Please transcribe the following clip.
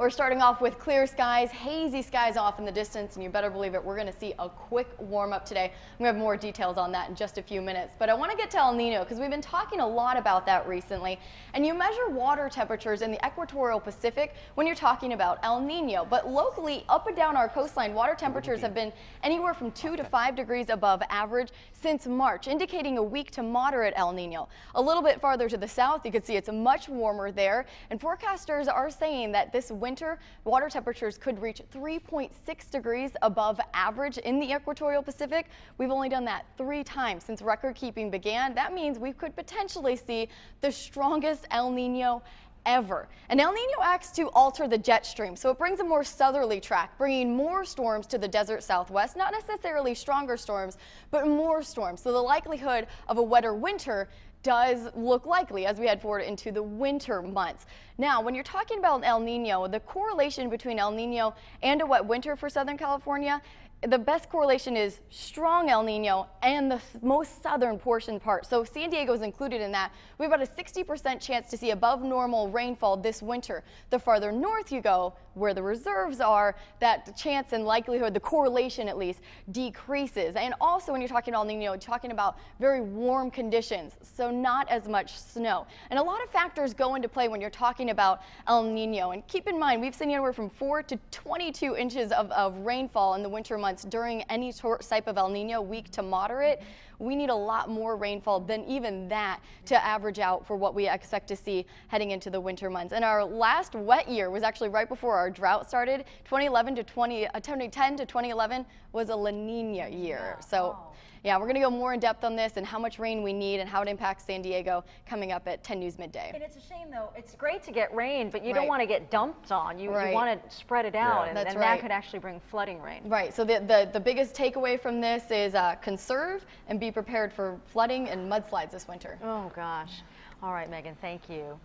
We're starting off with clear skies, hazy skies off in the distance, and you better believe it, we're going to see a quick warm up today. I'm going to have more details on that in just a few minutes, but I want to get to El Nino because we've been talking a lot about that recently, and you measure water temperatures in the equatorial Pacific when you're talking about El Nino, but locally up and down our coastline, water temperatures have been anywhere from 2 to 5 degrees above average since March, indicating a weak to moderate El Nino. A little bit farther to the south, you can see it's much warmer there, and forecasters are saying that this winter water temperatures could reach 3.6 degrees above average in the equatorial Pacific. We've only done that 3 times since record keeping began. That means we could potentially see the strongest El Nino ever. And El Nino acts to alter the jet stream, so it brings a more southerly track, bringing more storms to the desert southwest, not necessarily stronger storms, but more storms. So the likelihood of a wetter winter does look likely as we head forward into the winter months. Now, when you're talking about El Nino, the correlation between El Nino and a wet winter for Southern California, the best correlation is strong El Nino and the most southern portion part. So San Diego is included in that. We have about a 60% chance to see above normal rainfall this winter. The farther north you go, where the reserves are, that chance and likelihood, the correlation at least, decreases. And also when you're talking El Nino, you're talking about very warm conditions, so not as much snow. And a lot of factors go into play when you're talking about El Nino. And keep in mind, we've seen anywhere from 4 to 22 inches of rainfall in the winter months during any type of El Nino, weak to moderate. We need a lot more rainfall than even that to average out for what we expect to see heading into the winter months. And our last wet year was actually right before our drought started. 2010 to 2011 was a La Nina year. So yeah, we're going to go more in depth on this and how much rain we need and how it impacts San Diego coming up at 10 News Midday. And it's a shame, though. It's great to get rain, but you don't want to get dumped on. You want to spread it out, and that could actually bring flooding rain. Right. So the biggest takeaway from this is conserve and be prepared for flooding and mudslides this winter. Oh, gosh. All right, Megan, thank you.